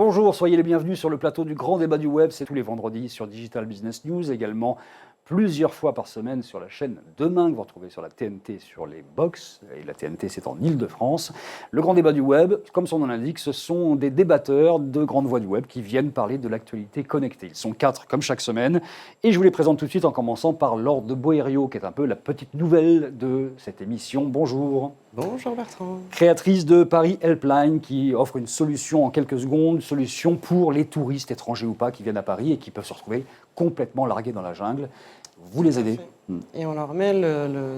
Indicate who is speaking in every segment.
Speaker 1: Bonjour, soyez les bienvenus sur le plateau du Grand Débat du Web. C'est tous les vendredis sur Digital Business News, également plusieurs fois par semaine sur la chaîne Demain, que vous retrouvez sur la TNT, sur les box. Et la TNT, c'est en Ile-de-France. Le Grand Débat du Web, comme son nom l'indique, ce sont des débatteurs de grandes voix du web qui viennent parler de l'actualité connectée. Ils sont 4, comme chaque semaine. Et je vous les présente tout de suite en commençant par Laure de Boério, qui est un peu la petite nouvelle de cette émission. Bonjour.
Speaker 2: Bonjour Bertrand.
Speaker 1: Créatrice de Paris Helpline, qui offre une solution en quelques secondes, solution pour les touristes étrangers ou pas qui viennent à Paris et qui peuvent se retrouver complètement largués dans la jungle. Vous les aidez.
Speaker 2: Et on leur met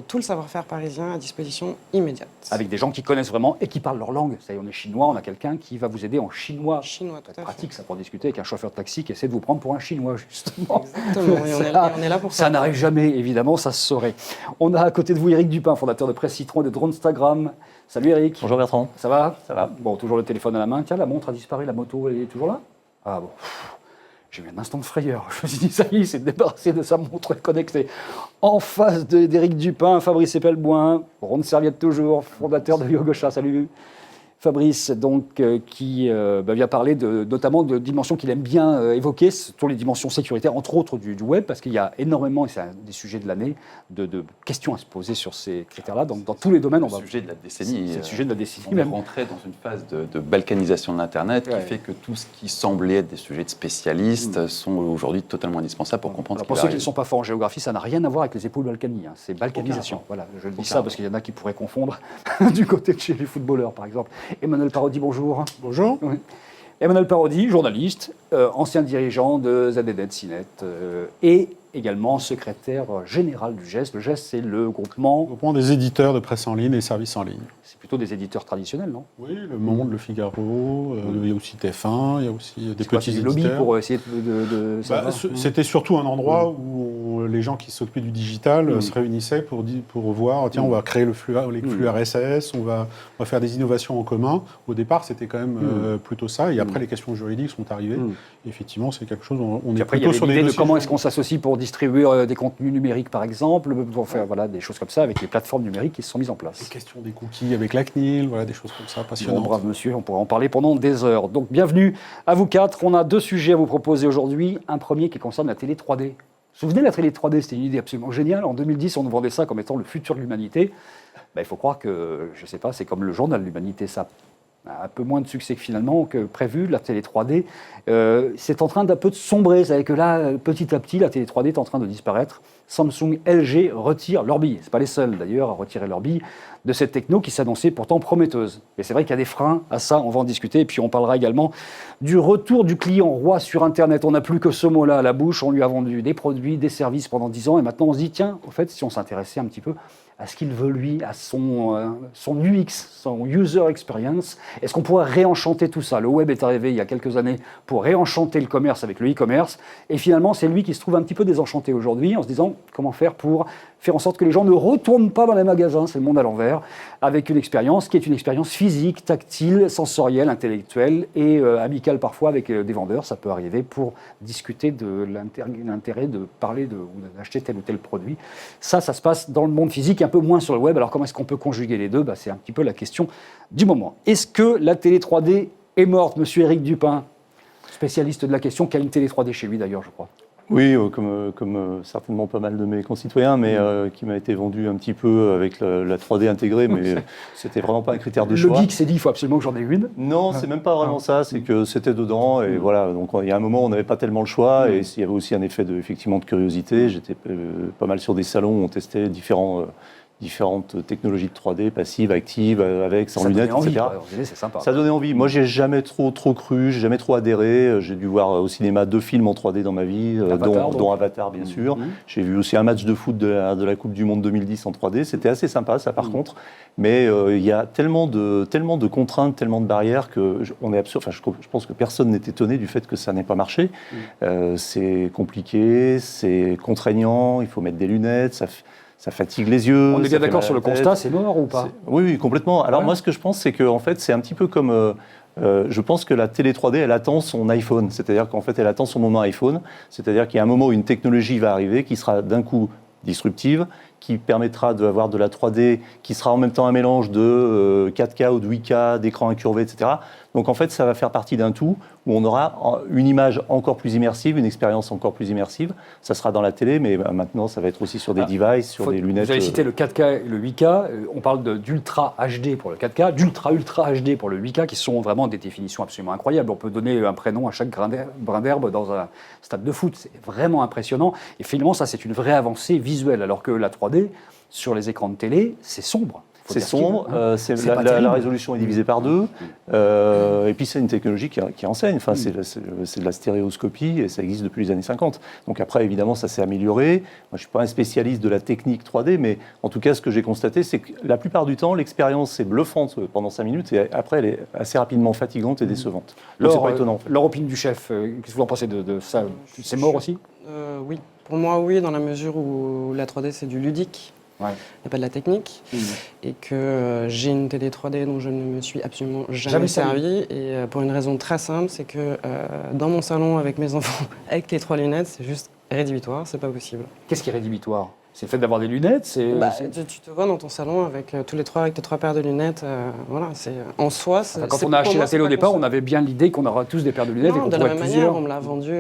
Speaker 2: tout le savoir-faire parisien à disposition immédiate.
Speaker 1: Avec des gens qui connaissent vraiment et qui parlent leur langue. Ça y est, on est chinois, on a quelqu'un qui va vous aider en chinois.
Speaker 2: Chinois, tout à fait.
Speaker 1: Pratique ça pour discuter avec un chauffeur de taxi qui essaie de vous prendre pour un chinois, justement.
Speaker 2: Exactement, et on est là pour ça.
Speaker 1: Ça n'arrive jamais, évidemment, ça se saurait. On a à côté de vous Eric Dupin, fondateur de Presse Citron et de Dronestagram. Salut Eric.
Speaker 3: Bonjour Bertrand.
Speaker 1: Ça va ?
Speaker 3: Ça va.
Speaker 1: Bon, toujours le téléphone à la main. Tiens, la montre a disparu, la moto elle est toujours là ? Ah bon. J'ai eu un instant de frayeur. Je me suis dit, ça y est, il s'est débarrassé de sa montre connectée. En face d'Éric Dupin, Fabrice Epelboin, ronde serviette toujours, fondateur de Yogosha. Salut Fabrice, donc, qui vient parler notamment de dimensions qu'il aime bien évoquer, sur les dimensions sécuritaires, entre autres du web, parce qu'il y a énormément, et c'est un des sujets de l'année, de questions à se poser sur ces critères-là. Donc, dans tous les domaines, on va...
Speaker 3: C'est le sujet de la décennie.
Speaker 1: C'est le sujet de la décennie.
Speaker 3: On est rentré dans une phase de balkanisation de l'Internet qui fait que tout ce qui semblait être des sujets de spécialistes sont aujourd'hui totalement indispensables pour comprendre
Speaker 1: Alors, pour ceux qui ne sont pas forts en géographie, ça n'a rien à voir avec les épaules Balkany. C'est balkanisation. Voilà, je dis ça parce qu'il y en a qui pourraient confondre du côté de chez les footballeurs, par exemple. Emmanuel Parodi, bonjour.
Speaker 4: Bonjour.
Speaker 1: Oui. Emmanuel Parodi, journaliste, ancien dirigeant de ZDNet, CNET, et également secrétaire général du GEST. Le GEST, c'est le groupement
Speaker 4: des éditeurs de presse en ligne et services en ligne.
Speaker 1: C'est plutôt des éditeurs traditionnels, non ?
Speaker 4: Oui, Le Monde, Le Figaro, il y a aussi TF1, il y a aussi des petits
Speaker 1: des
Speaker 4: éditeurs.
Speaker 1: lobbies pour essayer de savoir.
Speaker 4: C'était surtout un endroit où les gens qui s'occupaient du digital se réunissaient pour voir, tiens, on va créer les flux RSS, on va faire des innovations en commun. Au départ, c'était quand même plutôt ça. Et après, les questions juridiques sont arrivées. Effectivement, c'est quelque chose, on est
Speaker 1: après,
Speaker 4: plutôt sur
Speaker 1: l'idée
Speaker 4: des
Speaker 1: de comment est-ce qu'on s'associe pour distribuer des contenus numériques, par exemple, pour faire des choses comme ça, avec les plateformes numériques qui se sont mises en place.
Speaker 4: Les questions des cookies avec la CNIL, des choses comme ça, passionnantes.
Speaker 1: Bon, brave monsieur, on pourra en parler pendant des heures. Donc, bienvenue à vous quatre. On a 2 sujets à vous proposer aujourd'hui. Un premier qui concerne la télé 3D. Vous vous souvenez, la télé 3D, c'était une idée absolument géniale. En 2010, on nous vendait ça comme étant le futur de l'humanité. Il faut croire que, je ne sais pas, c'est comme le journal de l'humanité, ça a un peu moins de succès que finalement que prévu. La télé 3D, c'est en train d'un peu de sombrer. Vous savez que là, petit à petit, la télé 3D est en train de disparaître. Samsung, LG retirent leur bille. Ce n'est pas les seuls d'ailleurs à retirer leur bille de cette techno qui s'annonçait pourtant prometteuse. Mais c'est vrai qu'il y a des freins à ça, on va en discuter. Et puis on parlera également du retour du client roi sur Internet. On n'a plus que ce mot-là à la bouche. On lui a vendu des produits, des services pendant 10 ans. Et maintenant on se dit, tiens, au fait, si on s'intéressait un petit peu à ce qu'il veut lui, à son UX, son user experience. Est-ce qu'on pourrait réenchanter tout ça ? Le web est arrivé il y a quelques années pour réenchanter le commerce avec le e-commerce. Et finalement, c'est lui qui se trouve un petit peu désenchanté aujourd'hui en se disant comment faire pour faire en sorte que les gens ne retournent pas dans les magasins, c'est le monde à l'envers, avec une expérience qui est une expérience physique, tactile, sensorielle, intellectuelle et amicale parfois avec des vendeurs. Ça peut arriver pour discuter de l'intérêt de parler ou d'acheter tel ou tel produit. Ça se passe dans le monde physique, un peu moins sur le web. Alors comment est-ce qu'on peut conjuguer les deux ? C'est un petit peu la question du moment. Est-ce que la télé 3D est morte ? Monsieur Eric Dupin, spécialiste de la question, qui a une télé 3D chez lui d'ailleurs, je crois.
Speaker 3: Oui, comme certainement pas mal de mes concitoyens, mais qui m'a été vendu un petit peu avec la 3D intégrée, mais c'était vraiment pas un critère de choix.
Speaker 1: Le geek s'est dit, il faut absolument que j'en ai une.
Speaker 3: Non, c'est même pas vraiment ça, c'est que c'était dedans, et voilà, donc il y a un moment où on n'avait pas tellement le choix, et il y avait aussi un effet effectivement de curiosité. J'étais pas mal sur des salons où on testait différentes technologies de 3D, passives, actives, avec, sans lunettes, etc.
Speaker 1: C'est sympa.
Speaker 3: Ça donnait envie. Moi, j'ai jamais trop cru, j'ai jamais trop adhéré. J'ai dû voir au cinéma 2 films en 3D dans ma vie, dont Avatar, bien sûr. J'ai vu aussi un match de foot de la Coupe du Monde 2010 en 3D. C'était assez sympa, ça, par contre. Mais il y a tellement de contraintes, tellement de barrières que on est absurde. Enfin, je pense que personne n'est étonné du fait que ça n'ait pas marché. C'est compliqué, c'est contraignant. Il faut mettre des lunettes. Ça fatigue les yeux.
Speaker 1: On est bien d'accord sur le constat, c'est mort ou pas ?
Speaker 3: Oui, complètement. Alors moi, ce que je pense, c'est qu'en fait, c'est un petit peu comme... je pense que la télé 3D, elle attend son iPhone. C'est-à-dire qu'en fait, elle attend son moment iPhone. C'est-à-dire qu'il y a un moment où une technologie va arriver qui sera d'un coup disruptive, qui permettra d'avoir de la 3D, qui sera en même temps un mélange de 4K ou de 8K, d'écran incurvé, etc. Donc en fait, ça va faire partie d'un tout où on aura une image encore plus immersive, une expérience encore plus immersive. Ça sera dans la télé, mais maintenant, ça va être aussi sur des devices, sur des lunettes.
Speaker 1: Vous avez cité le 4K et le 8K. On parle d'Ultra HD pour le 4K, d'Ultra HD pour le 8K, qui sont vraiment des définitions absolument incroyables. On peut donner un prénom à chaque brin d'herbe dans un stade de foot. C'est vraiment impressionnant. Et finalement, ça, c'est une vraie avancée visuelle, alors que la 3D, sur les écrans de télé, c'est sombre.
Speaker 3: C'est sombre, la résolution est divisée par 2, et puis c'est une technologie qui enseigne, enfin, c'est de la stéréoscopie, et ça existe depuis les années 50. Donc après, évidemment, ça s'est amélioré. Moi, je ne suis pas un spécialiste de la technique 3D, mais en tout cas, ce que j'ai constaté, c'est que la plupart du temps, l'expérience est bluffante pendant 5 minutes, et après, elle est assez rapidement fatigante et décevante. Donc c'est pas étonnant.
Speaker 1: Leur opinion du chef, qu'est-ce que vous en pensez de ça? C'est mort aussi?
Speaker 2: Oui, pour moi, oui, dans la mesure où la 3D, c'est du ludique.
Speaker 1: Ouais.
Speaker 2: Il n'y a pas de la technique, et que j'ai une télé 3D dont je ne me suis absolument jamais servi, et pour une raison très simple, c'est que dans mon salon avec mes enfants, avec les 3 lunettes, c'est juste rédhibitoire, c'est pas possible.
Speaker 1: Qu'est-ce qui est rédhibitoire? C'est le fait d'avoir des lunettes?
Speaker 2: Tu te vois dans ton salon avec tous les 3 avec tes 3 paires de lunettes, voilà, c'est en soi.
Speaker 1: Quand on a acheté la télé au départ, on avait bien l'idée qu'on aura tous des paires de lunettes et qu'on
Speaker 2: de la
Speaker 1: pourrait
Speaker 2: même
Speaker 1: plusieurs.
Speaker 2: manière, on me l'a vendu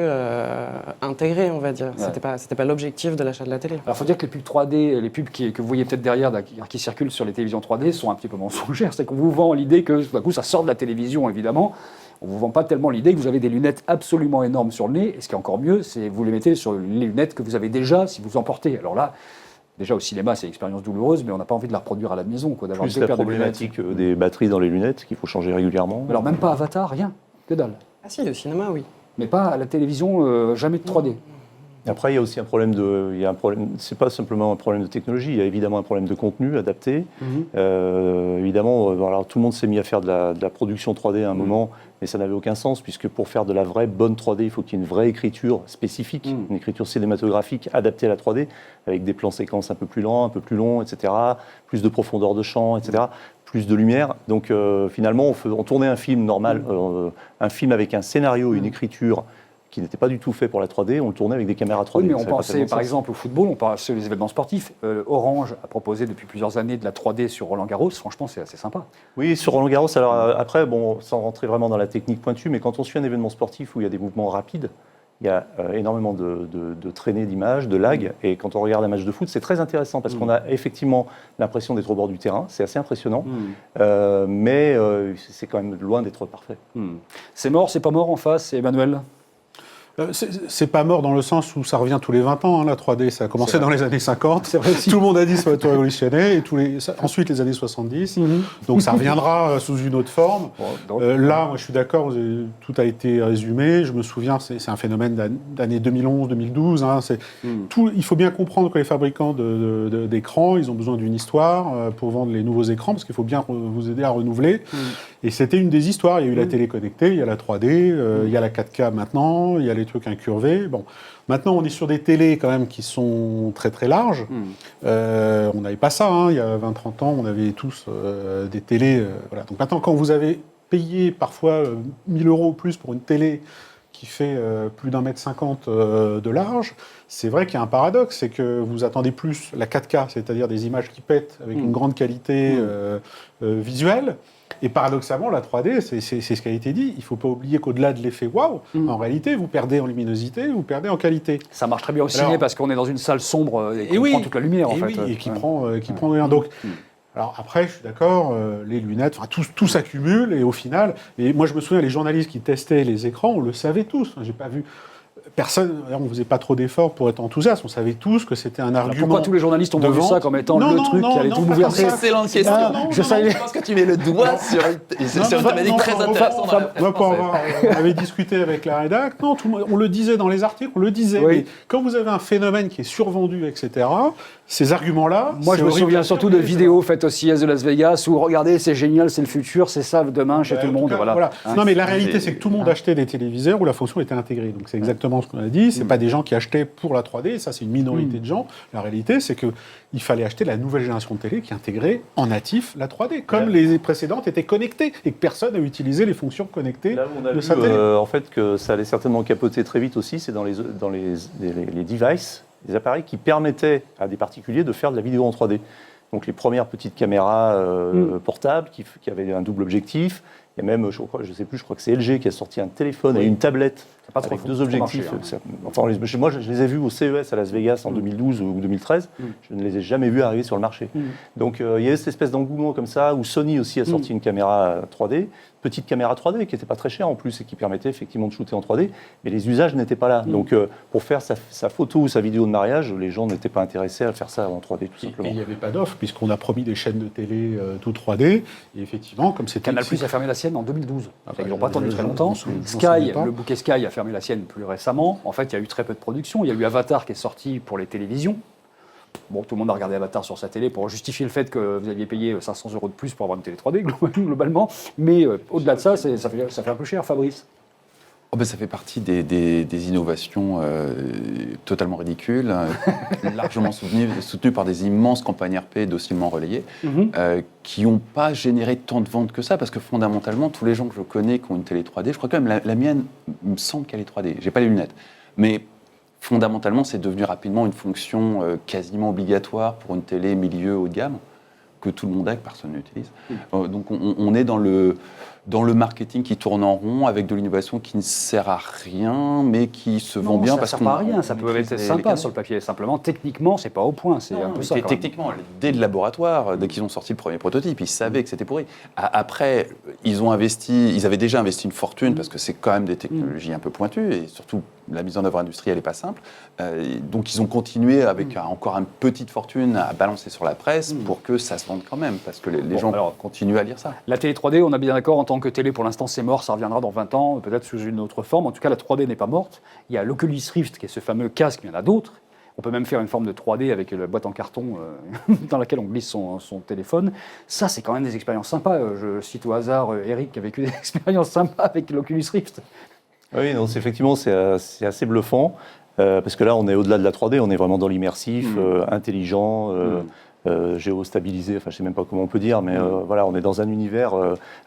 Speaker 2: intégré, on va dire.
Speaker 1: Ouais.
Speaker 2: C'était pas l'objectif de l'achat de la télé.
Speaker 1: Alors, il faut dire que les pubs 3D, les pubs que vous voyez peut-être derrière, qui circulent sur les télévisions 3D, sont un petit peu mensongères. C'est qu'on vous vend l'idée que, tout à coup, ça sort de la télévision, évidemment. On ne vous vend pas tellement l'idée que vous avez des lunettes absolument énormes sur le nez. Et ce qui est encore mieux, c'est que vous les mettez sur les lunettes que vous avez déjà si vous en portez. Alors là, déjà au cinéma, c'est une expérience douloureuse, mais on n'a pas envie de la reproduire à la maison, quoi, d'avoir
Speaker 3: Plus
Speaker 1: deux
Speaker 3: la
Speaker 1: paires de lunettes.
Speaker 3: problématique des batteries dans les lunettes qu'il faut changer régulièrement.
Speaker 1: Alors même pas Avatar, rien, que dalle.
Speaker 2: Ah si, le cinéma, oui.
Speaker 1: Mais pas à la télévision, jamais de 3D.
Speaker 3: Après, il y a aussi un problème c'est pas simplement un problème de technologie, il y a évidemment un problème de contenu adapté. Évidemment, alors tout le monde s'est mis à faire de la production 3D à un moment, mais ça n'avait aucun sens, puisque pour faire de la vraie bonne 3D, il faut qu'il y ait une vraie écriture spécifique, une écriture cinématographique adaptée à la 3D, avec des plans séquences un peu plus lents, un peu plus longs, etc., plus de profondeur de champ, etc., plus de lumière. Donc finalement, on tournait un film normal, un film avec un scénario, une écriture qui n'était pas du tout fait pour la 3D, on le tournait avec des caméras 3D.
Speaker 1: Oui, mais on pensait par exemple au football, on pensait aux événements sportifs. Orange a proposé depuis plusieurs années de la 3D sur Roland-Garros, franchement c'est assez sympa.
Speaker 3: Oui, sur Roland-Garros, alors après, bon, sans rentrer vraiment dans la technique pointue, mais quand on suit un événement sportif où il y a des mouvements rapides, il y a énormément de traînées d'images, de lag, et quand on regarde un match de foot, c'est très intéressant parce qu'on a effectivement l'impression d'être au bord du terrain, c'est assez impressionnant, mais c'est quand même loin d'être parfait.
Speaker 1: C'est mort, c'est pas mort en face, Emmanuel?
Speaker 4: C'est pas mort dans le sens où ça revient tous les 20 ans, hein, la 3D. Ça a commencé dans les années 50.
Speaker 1: C'est vrai aussi.
Speaker 4: Tout le monde a dit que ça va tout révolutionner. Et ensuite, les années 70. Donc ça reviendra sous une autre forme. Là, moi, je suis d'accord, tout a été résumé. Je me souviens, c'est un phénomène d'année 2011-2012. Hein, il faut bien comprendre que les fabricants d'écrans, ils ont besoin d'une histoire pour vendre les nouveaux écrans, parce qu'il faut bien vous aider à renouveler. Et c'était une des histoires. Il y a eu la télé connectée, il y a la 3D, il y a la 4K maintenant, il y a les trucs incurvés. Bon, maintenant, on est sur des télés quand même qui sont très très larges. On n'avait pas ça, hein. Il y a 20-30 ans, on avait tous des télés. Voilà. Donc maintenant, quand vous avez payé parfois 1 000 € ou plus pour une télé qui fait plus d'1,50 m de large, c'est vrai qu'il y a un paradoxe, c'est que vous attendez plus la 4K, c'est-à-dire des images qui pètent avec une grande qualité visuelle. Et paradoxalement, la 3D, c'est ce qui a été dit. Il ne faut pas oublier qu'au-delà de l'effet waouh, en réalité, vous perdez en luminosité, vous perdez en qualité.
Speaker 1: Ça marche très bien au ciné parce qu'on est dans une salle sombre et qu'on prend toute la lumière, en fait.
Speaker 4: Oui, et qui prend rien. Donc, alors après, je suis d'accord, les lunettes, enfin, tout s'accumule, et au final, et moi je me souviens, les journalistes qui testaient les écrans, on le savait tous. J'ai pas vu... Personne, on ne faisait pas trop d'efforts pour être enthousiaste. On savait tous que c'était un argument.
Speaker 1: Pourquoi tous les journalistes ont vendu ça comme étant le truc qui allait tout bouleverser?
Speaker 5: Excellente question. Je pense que tu mets le doigt sur une thématique très intéressante.
Speaker 4: On avait discuté avec la rédac. Non, on le disait dans les articles, on le disait.
Speaker 1: Oui.
Speaker 4: Mais quand vous avez un phénomène qui est survendu, etc., ces arguments-là.
Speaker 1: Moi, je me souviens surtout de vidéos faites au CES de Las Vegas où regardez, c'est génial, c'est le futur, c'est ça demain chez tout le monde. Voilà.
Speaker 4: Non, mais la réalité, c'est que tout le monde achetait des téléviseurs où la fonction était intégrée. Donc c'est exactement ce qu'on a dit. C'est pas des gens qui achetaient pour la 3D. Ça, c'est une minorité de gens. La réalité, c'est que il fallait acheter la nouvelle génération de télé qui intégrait en natif la 3D, comme les précédentes étaient connectées et que personne n'a utilisé les fonctions connectées
Speaker 3: Là où on a
Speaker 4: de sa télé.
Speaker 3: en fait, que ça allait certainement capoter très vite aussi, c'est dans les devices. des appareils qui permettaient à des particuliers de faire de la vidéo en 3D. Donc les premières petites caméras portables qui avaient un double objectif. Il y a même, je sais plus, je crois que c'est LG qui a sorti un téléphone et une tablette avec deux objectifs. Enfin, moi, je les ai vus au CES à Las Vegas en 2012 ou 2013. Je ne les ai jamais vus arriver sur le marché. Donc il y a cette espèce d'engouement comme ça, où Sony aussi a sorti une caméra 3D, petite caméra 3D qui n'était pas très chère en plus et qui permettait effectivement de shooter en 3D, mais les usages n'étaient pas là. Donc pour faire sa photo ou sa vidéo de mariage, les gens n'étaient pas intéressés à faire ça en 3D tout simplement.
Speaker 4: Et il n'y avait pas d'offre, puisqu'on a promis des chaînes de télé tout 3D, et effectivement, comme c'était...
Speaker 1: Canal+ a fermé la sienne en 2012. Ils n'ont pas attendu très longtemps. Sky, le bouquet Sky a fermé la sienne plus récemment. En fait, il y a eu très peu de production. Il y a eu Avatar qui est sorti pour les télévisions. Bon, tout le monde a regardé Avatar sur sa télé pour justifier le fait que vous aviez payé 500 € de plus pour avoir une télé 3D, globalement. Mais au-delà de ça, ça fait un peu cher, Fabrice.
Speaker 6: Oh ben ça fait partie des innovations totalement ridicules, largement soutenues par des immenses campagnes RP docilement relayées, qui n'ont pas généré tant de ventes que ça, parce que fondamentalement, tous les gens que je connais qui ont une télé 3D, je crois quand même la mienne, il me semble qu'elle est 3D, j'ai pas les lunettes, mais fondamentalement, c'est devenu rapidement une fonction quasiment obligatoire pour une télé milieu haut de gamme, que tout le monde a, que personne n'utilise. Donc on est dans le marketing qui tourne en rond, avec de l'innovation qui ne sert à rien, mais qui se vend bien.
Speaker 1: Ça ne sert pas à rien, ça peut être sympa sur le papier. Simplement, techniquement, c'est pas au point. C'est un peu ça.
Speaker 6: Techniquement, dès le laboratoire, dès qu'ils ont sorti le premier prototype, ils savaient que c'était pourri. Après, ils avaient déjà investi une fortune, parce que c'est quand même des technologies un peu pointues, et surtout, la mise en œuvre industrielle n'est pas simple. Donc, ils ont continué avec encore une petite fortune à balancer sur la presse pour que ça se vende quand même, parce que les gens continuent à lire ça.
Speaker 1: La télé 3D, on a bien d'accord, en tant que télé, pour l'instant, c'est mort, ça reviendra dans 20 ans, peut-être sous une autre forme. En tout cas, la 3D n'est pas morte. Il y a l'Oculus Rift, qui est ce fameux casque, mais il y en a d'autres. On peut même faire une forme de 3D avec la boîte en carton dans laquelle on glisse son téléphone. Ça, c'est quand même des expériences sympas. Je cite au hasard Eric qui a vécu des expériences sympas avec l'Oculus Rift.
Speaker 3: Oui, non, effectivement, c'est assez bluffant, parce que là, on est au-delà de la 3D, on est vraiment dans l'immersif, intelligent, géostabilisé, enfin, je ne sais même pas comment on peut dire, mais voilà, on est dans un univers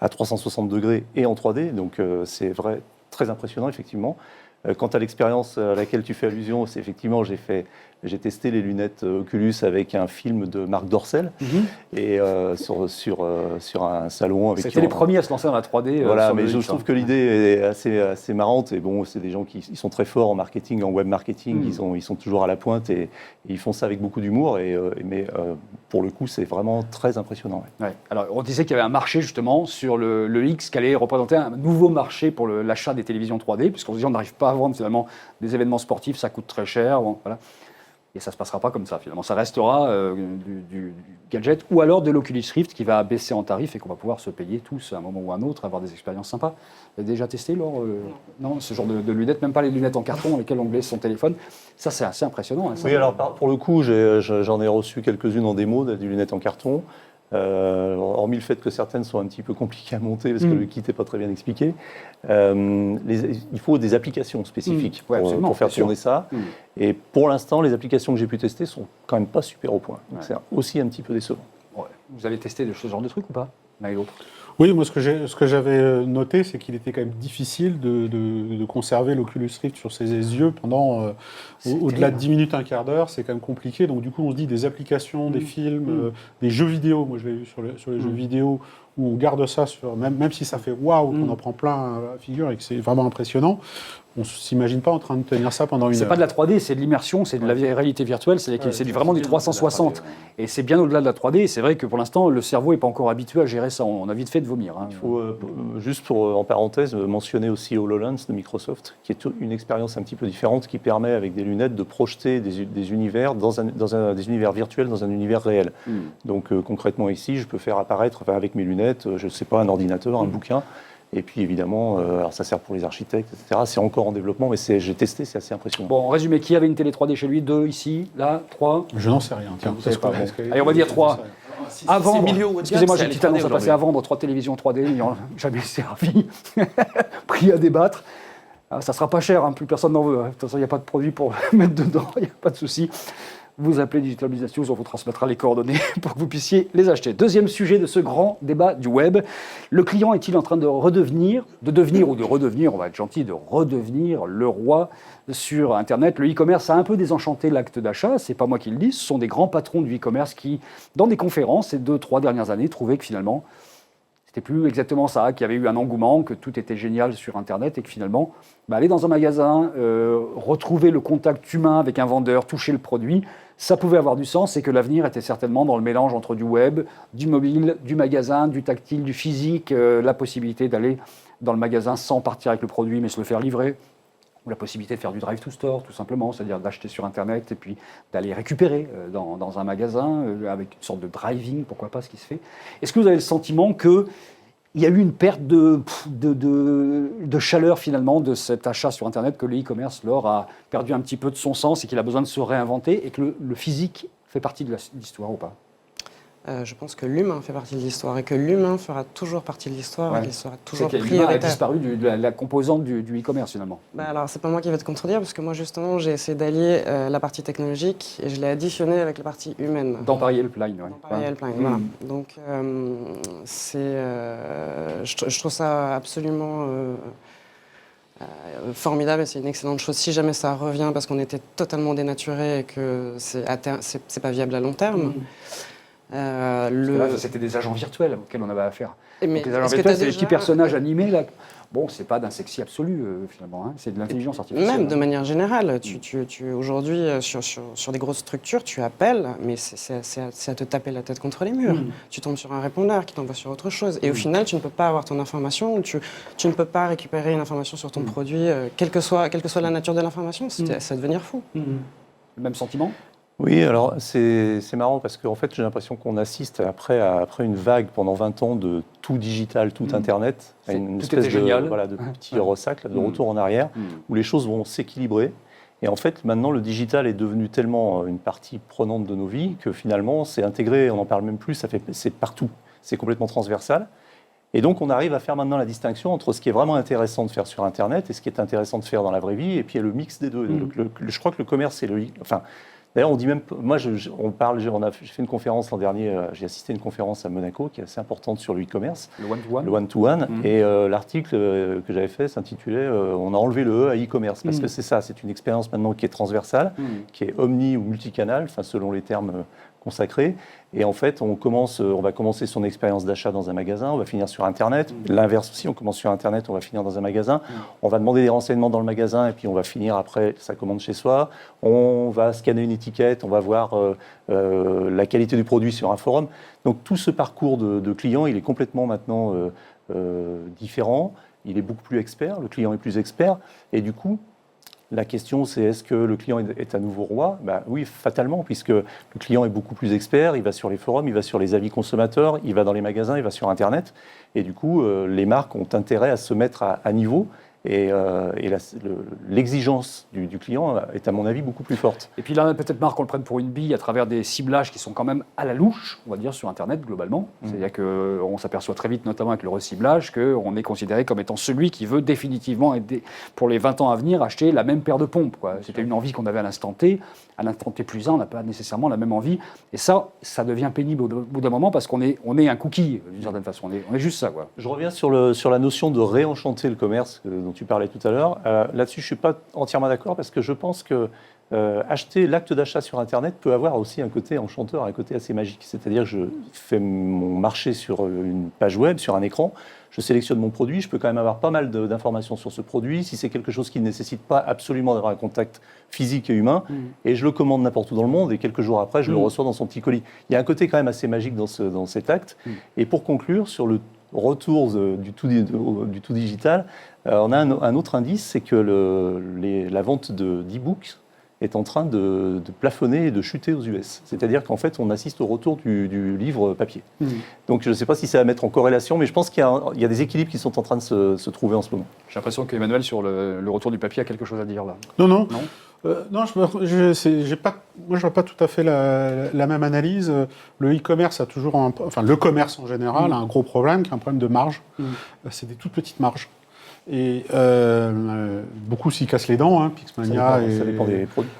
Speaker 3: à 360 degrés et en 3D, donc c'est vrai, très impressionnant, effectivement. Quant à l'expérience à laquelle tu fais allusion, c'est effectivement, j'ai testé les lunettes Oculus avec un film de Marc Dorcel et sur un salon.
Speaker 1: C'était les premiers à se lancer dans la 3D.
Speaker 3: Voilà, mais je trouve que l'idée est assez marrante. Et bon, c'est des gens qui sont très forts en marketing, en web marketing. Ils sont toujours à la pointe et ils font ça avec beaucoup d'humour. Mais pour le coup, c'est vraiment très impressionnant.
Speaker 1: Ouais. Alors, on disait qu'il y avait un marché justement sur le X qui allait représenter un nouveau marché pour l'achat des télévisions 3D, puisqu'on se dit on n'arrive pas à vendre finalement des événements sportifs, ça coûte très cher. Bon, voilà. Et ça ne se passera pas comme ça, finalement. Ça restera du gadget ou alors de l'Oculus Rift qui va baisser en tarif et qu'on va pouvoir se payer tous à un moment ou à un autre, avoir des expériences sympas. Vous avez déjà testé, Laure Non, ce genre de lunettes, même pas les lunettes en carton avec lesquelles on glisse son téléphone. Ça, c'est assez impressionnant. Hein, ça.
Speaker 3: Oui, alors pour le coup, j'en ai reçu quelques-unes en démo, des lunettes en carton. Hormis le fait que certaines sont un petit peu compliquées à monter parce que le kit n'est pas très bien expliqué, il faut des applications spécifiques pour faire tourner ça. Et pour l'instant, les applications que j'ai pu tester sont quand même pas super au point. Donc c'est aussi un petit peu décevant.
Speaker 1: Ouais. Vous avez testé ce genre de truc ou pas, l'un et l'autre?
Speaker 4: Oui, moi, ce que j'avais noté, c'est qu'il était quand même difficile de conserver l'Oculus Rift sur ses yeux pendant au-delà de 10 minutes, un quart d'heure. C'est quand même compliqué. Donc, du coup, on se dit des applications, des films, des jeux vidéo. Moi, je l'ai vu sur les jeux vidéo où on garde ça même si ça fait waouh, qu'on en prend plein la figure et que c'est vraiment impressionnant. On ne s'imagine pas en train de tenir ça pendant une heure.
Speaker 1: C'est pas de la 3D, c'est de l'immersion, c'est de la réalité virtuelle, c'est vraiment du 360. Et c'est bien au-delà de la 3D. C'est vrai que pour l'instant, le cerveau n'est pas encore habitué à gérer ça. On a vite fait de vomir. Hein.
Speaker 3: Il faut, juste pour, en parenthèse, mentionner aussi HoloLens de Microsoft, qui est une expérience un petit peu différente, qui permet, avec des lunettes, de projeter des univers des univers virtuels dans un univers réel. Donc concrètement ici, je peux faire apparaître, avec mes lunettes, je ne sais pas, un ordinateur, un bouquin. Et puis évidemment, alors ça sert pour les architectes, etc. C'est encore en développement, mais j'ai testé, c'est assez impressionnant.
Speaker 1: Bon, en résumé, qui avait une télé 3D chez lui? 2 ici, là, 3?
Speaker 4: Je n'en sais rien. Tiens,
Speaker 1: allez, on va dire 3. À vendre. Excusez-moi, j'ai une petite annonce à passer à vendre 3 télévisions 3D, n'ayant jamais servi. Prix à débattre. Ça ne sera pas cher, hein, plus personne n'en veut. Hein. De toute façon, il n'y a pas de produit pour mettre dedans, il n'y a pas de souci. vous appelez Digital Business News, on vous transmettra les coordonnées pour que vous puissiez les acheter. Deuxième sujet de ce grand débat du web, le client est-il en train de redevenir, on va être gentil, de redevenir le roi sur Internet? Le e-commerce a un peu désenchanté l'acte d'achat, c'est pas moi qui le dis, ce sont des grands patrons du e-commerce qui, dans des conférences ces 2-3 dernières années, trouvaient que finalement, c'était plus exactement ça, qu'il y avait eu un engouement, que tout était génial sur Internet et que finalement, aller dans un magasin, retrouver le contact humain avec un vendeur, toucher le produit, ça pouvait avoir du sens et que l'avenir était certainement dans le mélange entre du web, du mobile, du magasin, du tactile, du physique, la possibilité d'aller dans le magasin sans partir avec le produit mais se le faire livrer, ou la possibilité de faire du drive to store tout simplement, c'est-à-dire d'acheter sur Internet et puis d'aller récupérer dans un magasin avec une sorte de driving, pourquoi pas, ce qui se fait. Est-ce que vous avez le sentiment qu'il y a eu une perte de chaleur finalement de cet achat sur Internet, que le e-commerce a perdu un petit peu de son sens et qu'il a besoin de se réinventer et que le physique fait partie de l'histoire ou pas?
Speaker 2: Je pense que l'humain fait partie de l'histoire et que l'humain fera toujours partie de l'histoire et qu'il sera toujours
Speaker 1: prioritaire. L'humain a disparu de la composante du e-commerce finalement.
Speaker 2: Alors, c'est pas moi qui vais te contredire parce que moi justement j'ai essayé d'allier la partie technologique et je l'ai additionnée avec la partie humaine.
Speaker 1: Dans Paris Helpline, oui.
Speaker 2: Dans Paris Helpline, voilà. Donc je trouve ça absolument formidable et c'est une excellente chose si jamais ça revient parce qu'on était totalement dénaturé et que c'est pas viable à long terme.
Speaker 1: C'était des agents virtuels auxquels on avait affaire.
Speaker 2: Mais
Speaker 1: les agents virtuels, c'est des petits personnages animés là. Bon, c'est pas d'un sexy absolu finalement, hein. C'est de l'intelligence artificielle.
Speaker 2: Même de manière générale, aujourd'hui sur des grosses structures, tu appelles, mais c'est à te taper la tête contre les murs. Tu tombes sur un répondeur qui t'envoie sur autre chose, et au final, tu ne peux pas avoir ton information, tu ne peux pas récupérer une information sur ton produit, quelle que soit la nature de l'information, c'est à devenir fou.
Speaker 1: Le même sentiment?
Speaker 3: Oui, alors c'est marrant parce qu'en fait j'ai l'impression qu'on assiste après une vague pendant 20 ans de tout digital, tout Internet, à une espèce de petit ressac, de retour en arrière, où les choses vont s'équilibrer. Et en fait maintenant le digital est devenu tellement une partie prenante de nos vies que finalement c'est intégré, on n'en parle même plus, c'est partout, c'est complètement transversal. Et donc on arrive à faire maintenant la distinction entre ce qui est vraiment intéressant de faire sur Internet et ce qui est intéressant de faire dans la vraie vie, et puis il y a le mix des deux. Je crois que le commerce et d'ailleurs, on dit même, moi, j'ai fait une conférence l'an dernier, j'ai assisté à une conférence à Monaco qui est assez importante sur le e-commerce. Le one-to-one. Le one-to-one. Et l'article que j'avais fait s'intitulait on a enlevé le E à e-commerce. Parce que c'est ça, c'est une expérience maintenant qui est transversale, qui est omni ou multicanal, selon les termes consacrés. Et en fait, on va commencer son expérience d'achat dans un magasin, on va finir sur Internet. L'inverse aussi, on commence sur Internet, on va finir dans un magasin. On va demander des renseignements dans le magasin et puis on va finir après sa commande chez soi. On va scanner une étiquette, on va voir la qualité du produit sur un forum. Donc tout ce parcours de client, il est complètement maintenant différent. Il est beaucoup plus expert, le client est plus expert. Et du coup, la question, c'est est-ce que le client est à nouveau roi? Oui, fatalement, puisque le client est beaucoup plus expert, il va sur les forums, il va sur les avis consommateurs, il va dans les magasins, il va sur Internet. Et du coup, les marques ont intérêt à se mettre à niveau. Et l'exigence du client est, à mon avis, beaucoup plus forte.
Speaker 1: Et puis là, peut-être, Marc, on le prenne pour une bille à travers des ciblages qui sont quand même à la louche, on va dire, sur Internet, globalement. C'est-à-dire qu'on s'aperçoit très vite, notamment avec le reciblage, qu'on est considéré comme étant celui qui veut définitivement, pour les 20 ans à venir, acheter la même paire de pompes, quoi. C'était une envie qu'on avait à l'instant T. À l'instant T plus 1, on n'a pas nécessairement la même envie. Et ça devient pénible au bout d'un moment parce qu'on est un cookie, d'une certaine façon. On est juste ça, quoi.
Speaker 3: Je reviens sur la notion de réenchanter le commerce dont tu parlais tout à l'heure. Là-dessus, je ne suis pas entièrement d'accord parce que je pense que l'acte d'achat sur Internet peut avoir aussi un côté enchanteur, un côté assez magique. C'est-à-dire que je fais mon marché sur une page web, sur un écran, je sélectionne mon produit, je peux quand même avoir pas mal d'informations sur ce produit. Si c'est quelque chose qui ne nécessite pas absolument d'avoir un contact physique et humain, et je le commande n'importe où dans le monde, et quelques jours après, je le reçois dans son petit colis. Il y a un côté quand même assez magique dans cet acte. Et pour conclure, sur le retour du tout digital, on a un autre indice, c'est que la vente d'e-books est en train de plafonner et de chuter aux US. C'est-à-dire qu'en fait, on assiste au retour du livre papier. Donc je ne sais pas si c'est à mettre en corrélation, mais je pense qu'il y a des équilibres qui sont en train de se trouver en ce moment.
Speaker 1: J'ai l'impression qu'Emmanuel, sur le retour du papier, a quelque chose à dire là.
Speaker 4: Non, je vois pas tout à fait la même analyse. Le e-commerce a toujours le commerce en général a un gros problème, qui est un problème de marge. C'est des toutes petites marges. Et beaucoup s'y cassent les dents, Pixmania.
Speaker 3: Ça dépend des produits.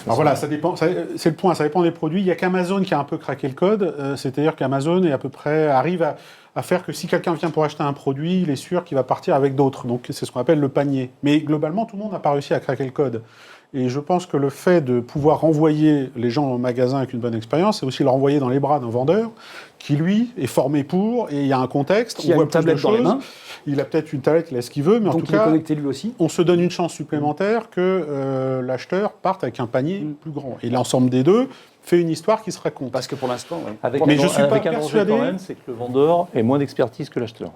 Speaker 4: Alors voilà, ça dépend. C'est le point. Ça dépend des produits. Il y a qu'Amazon qui a un peu craqué le code. C'est-à-dire qu'Amazon est à peu près arrive à faire que si quelqu'un vient pour acheter un produit, il est sûr qu'il va partir avec d'autres. Donc c'est ce qu'on appelle le panier. Mais globalement, tout le monde n'a pas réussi à craquer le code. Et je pense que le fait de pouvoir renvoyer les gens au magasin avec une bonne expérience, c'est aussi le renvoyer dans les bras d'un vendeur qui, lui, est formé pour, et il y a un contexte,
Speaker 1: qui a une tablette dans les mains.
Speaker 4: Il a peut-être une tablette, il a ce qu'il veut, mais
Speaker 1: donc
Speaker 4: en tout cas,
Speaker 1: connecté lui aussi.
Speaker 4: On se donne une chance supplémentaire que l'acheteur parte avec un panier plus grand. Et l'ensemble des deux fait une histoire qui se raconte.
Speaker 1: Parce que pour l'instant,
Speaker 4: mais je suis pas
Speaker 3: persuadé
Speaker 4: persuadé
Speaker 3: quand même, c'est que le vendeur ait moins d'expertise que l'acheteur.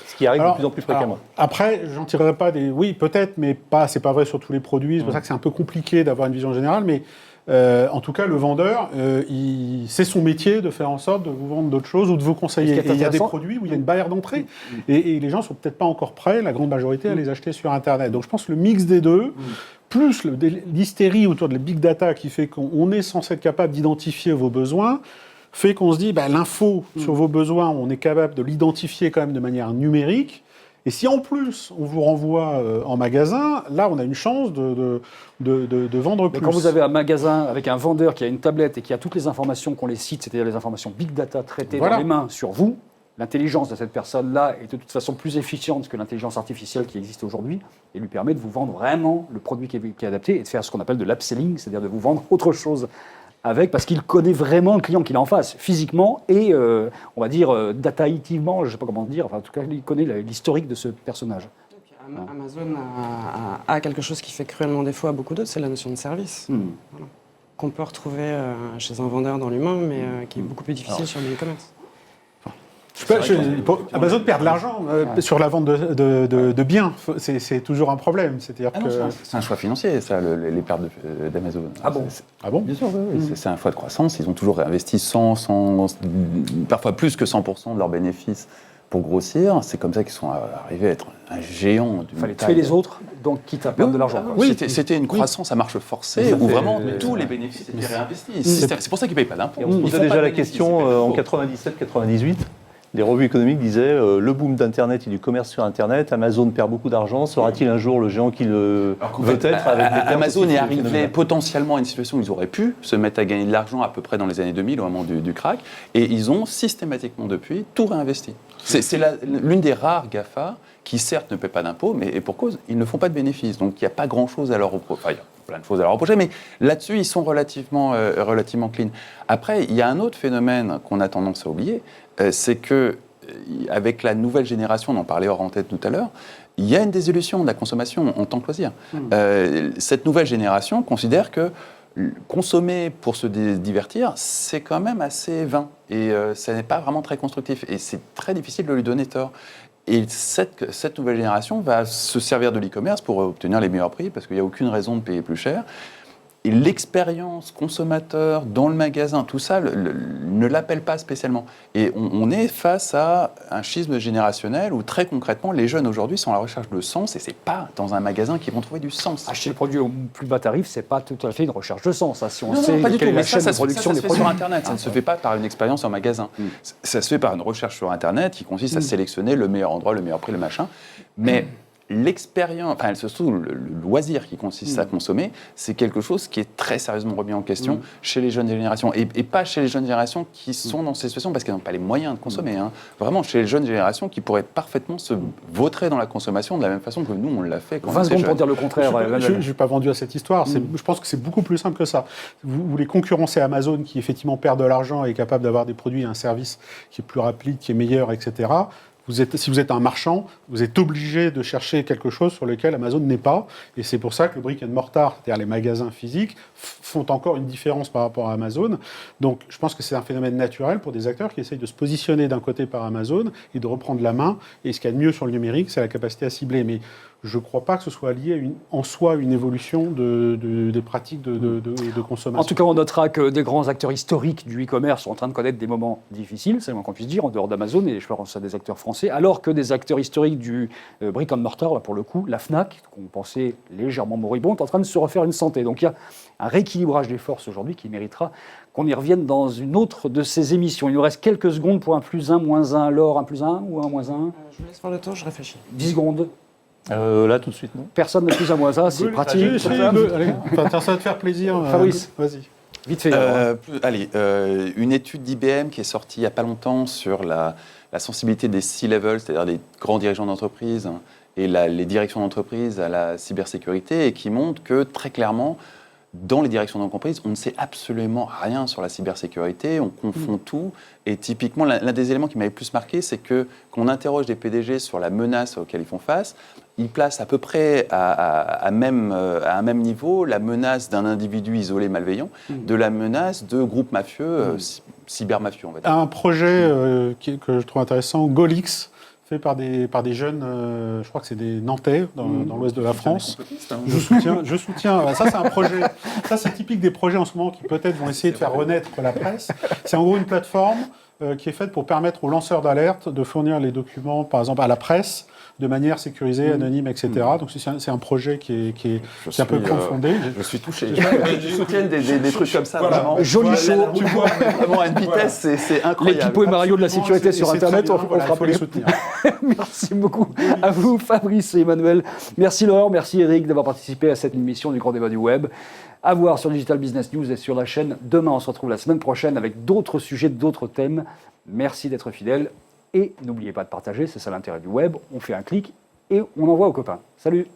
Speaker 3: Ce qui arrive de plus en plus fréquemment.
Speaker 4: Après, j'en tirerai pas des... Oui, peut-être, mais c'est pas vrai sur tous les produits. C'est pour ça que c'est un peu compliqué d'avoir une vision générale. Mais en tout cas, le vendeur, c'est son métier de faire en sorte de vous vendre d'autres choses ou de vous conseiller. Et il y a des produits où il y a une barrière d'entrée. Et les gens sont peut-être pas encore prêts, la grande majorité, à les acheter sur Internet. Donc je pense que le mix des deux, plus l'hystérie autour de la big data qui fait qu'on est censé être capable d'identifier vos besoins, fait qu'on se dit, l'info sur vos besoins, on est capable de l'identifier quand même de manière numérique. Et si en plus, on vous renvoie en magasin, là, on a une chance de vendre plus.
Speaker 1: Mais quand vous avez un magasin avec un vendeur qui a une tablette et qui a toutes les informations qu'on les cite, c'est-à-dire les informations big data traitées dans les mains sur vous, l'intelligence de cette personne-là est de toute façon plus efficiente que l'intelligence artificielle qui existe aujourd'hui et lui permet de vous vendre vraiment le produit qui est adapté et de faire ce qu'on appelle de l'upselling, c'est-à-dire de vous vendre autre chose parce qu'il connaît vraiment le client qu'il a en face, physiquement et, on va dire, dataïtivement, je ne sais pas comment dire, enfin, en tout cas, il connaît l'historique de ce personnage.
Speaker 2: Amazon a quelque chose qui fait cruellement défaut à beaucoup d'autres, c'est la notion de service. Voilà. Qu'on peut retrouver chez un vendeur dans l'humain, mais qui est beaucoup plus difficile sur le e-commerce.
Speaker 4: Amazon perd de l'argent sur la vente de biens. C'est toujours un problème. C'est-à-dire
Speaker 6: c'est un choix financier, ça, les pertes d'Amazon.
Speaker 1: Ah bon?
Speaker 4: Ah bon?
Speaker 6: Bien sûr, oui. C'est un choix de croissance. Ils ont toujours réinvesti parfois plus que 100% de leurs bénéfices pour grossir. C'est comme ça qu'ils sont arrivés à être un géant.
Speaker 1: Il fallait tuer les autres, donc quitte à perdre de l'argent.
Speaker 6: Oui, c'était une croissance à marche forcée où vraiment tous les bénéfices étaient réinvestis. C'est pour ça qu'ils ne payent pas d'impôts.
Speaker 3: On se posait déjà la question en 97-98. Les revues économiques disaient le boom d'Internet et du commerce sur Internet, Amazon perd beaucoup d'argent, sera-t-il un jour le géant qu'il veut être avec
Speaker 6: Amazon est arrivé potentiellement à une situation où ils auraient pu se mettre à gagner de l'argent à peu près dans les années 2000, au moment du crack, et ils ont systématiquement depuis tout réinvesti. C'est l'une des rares GAFA qui certes ne paient pas d'impôts, mais et pour cause, ils ne font pas de bénéfices. Donc il n'y a pas grand-chose à leur reprocher. Enfin, il y a plein de choses à leur reprocher, mais là-dessus, ils sont relativement clean. Après, il y a un autre phénomène qu'on a tendance à oublier, c'est que avec la nouvelle génération, on en parlait hors antenne tout à l'heure, il y a une désillusion de la consommation en tant que loisir. Cette nouvelle génération considère que consommer pour se divertir, c'est quand même assez vain. Et ça n'est pas vraiment très constructif. Et c'est très difficile de lui donner tort. Et cette nouvelle génération va se servir de l'e-commerce pour obtenir les meilleurs prix, parce qu'il n'y a aucune raison de payer plus cher. Et l'expérience consommateur dans le magasin, tout ça ne l'appelle pas spécialement. Et on est face à un schisme générationnel où très concrètement, les jeunes aujourd'hui sont à la recherche de sens et c'est pas dans un magasin qu'ils vont trouver du sens.
Speaker 1: Acheter le produit au plus bas tarif, c'est pas tout à fait une recherche de sens. Ça. Si on
Speaker 6: non,
Speaker 1: sait
Speaker 6: pas du tout.
Speaker 1: quelle est la
Speaker 6: Mais
Speaker 1: chaîne de
Speaker 6: ça
Speaker 1: production
Speaker 6: se
Speaker 1: des
Speaker 6: fait
Speaker 1: produits
Speaker 6: sur Internet. Ça ne se fait pas par une expérience en magasin. Ça se fait par une recherche sur Internet qui consiste à sélectionner le meilleur endroit, le meilleur prix, le machin. Mais l'expérience, enfin, surtout le loisir qui consiste à consommer, c'est quelque chose qui est très sérieusement remis en question chez les jeunes générations. Et pas chez les jeunes générations qui sont dans ces situations parce qu'elles n'ont pas les moyens de consommer. Vraiment, chez les jeunes générations qui pourraient parfaitement se vautrer dans la consommation de la même façon que nous, on l'a fait quand on était
Speaker 1: 20 secondes
Speaker 6: jeunes.
Speaker 1: pour dire le contraire.
Speaker 4: Je ne suis pas vendu à cette histoire. Je pense que c'est beaucoup plus simple que ça. Vous voulez concurrencer Amazon qui, effectivement, perd de l'argent et est capable d'avoir des produits et un service qui est plus rapide, qui est meilleur, etc. Si vous êtes un marchand, vous êtes obligé de chercher quelque chose sur lequel Amazon n'est pas. Et c'est pour ça que le brick and mortar, c'est-à-dire les magasins physiques, font encore une différence par rapport à Amazon. Donc je pense que c'est un phénomène naturel pour des acteurs qui essayent de se positionner d'un côté par Amazon et de reprendre la main. Et ce qu'il y a de mieux sur le numérique, c'est la capacité à cibler. Mais je ne crois pas que ce soit lié en soi à une évolution des pratiques de consommation.
Speaker 1: En tout cas, on notera que des grands acteurs historiques du e-commerce sont en train de connaître des moments difficiles, c'est le moins qu'on puisse dire, en dehors d'Amazon, et je pense à des acteurs français, alors que des acteurs historiques du brick and mortar, là, pour le coup, la Fnac, qu'on pensait légèrement moribond, est en train de se refaire une santé. Donc il y a un rééquilibrage des forces aujourd'hui qui méritera qu'on y revienne dans une autre de ces émissions. Il nous reste quelques secondes pour un plus 1, moins 1. Laure, un plus 1 ou un moins 1
Speaker 2: Je vous laisse faire le tour, je réfléchis.
Speaker 1: 10 secondes.
Speaker 3: Là, tout de suite, non.
Speaker 1: Personne ne plus à moi ça, c'est pratique.
Speaker 4: Allez, enfin, ça va te faire plaisir.
Speaker 1: Fabrice.
Speaker 4: Vas-y.
Speaker 1: Vite fait.
Speaker 6: Allez, une étude d'IBM qui est sortie il n'y a pas longtemps sur la sensibilité des C-level, c'est-à-dire des grands dirigeants d'entreprise et les directions d'entreprise à la cybersécurité, et qui montre que très clairement, dans les directions d'entreprise, on ne sait absolument rien sur la cybersécurité, on confond tout. Et typiquement, l'un des éléments qui m'avait plus marqué, c'est que quand on interroge des PDG sur la menace auquel ils font face, ils placent à peu près à un même niveau la menace d'un individu isolé malveillant de la menace de groupes mafieux, cybermafieux, on va dire.
Speaker 4: Un projet que je trouve intéressant, Golix, fait par des jeunes, je crois que c'est des Nantais, dans l'ouest de la France. Je soutiens. Ça, c'est un projet. Ça, c'est typique des projets en ce moment qui peut-être vont essayer de faire renaître la presse. C'est en gros une plateforme qui est faite pour permettre aux lanceurs d'alerte de fournir les documents, par exemple, à la presse, de manière sécurisée, anonyme, etc. Donc c'est un projet qui est un peu profondé.
Speaker 6: Je suis touché. Je soutiens des trucs comme ça,
Speaker 4: voilà.
Speaker 6: vraiment.
Speaker 1: Joli show.
Speaker 6: Tu vois, vraiment à une vitesse, c'est incroyable.
Speaker 1: L'équipe et Mario de la sécurité sur Internet, on
Speaker 4: il faut les soutenir.
Speaker 1: Merci beaucoup à vous, Fabrice et Emmanuel. Merci Laurent, merci Eric d'avoir participé à cette émission du Grand Débat du Web. À voir sur Digital Business News et sur la chaîne. Demain, on se retrouve la semaine prochaine avec d'autres sujets, d'autres thèmes. Merci d'être fidèles. Et n'oubliez pas de partager, c'est ça l'intérêt du web. On fait un clic et on envoie aux copains. Salut!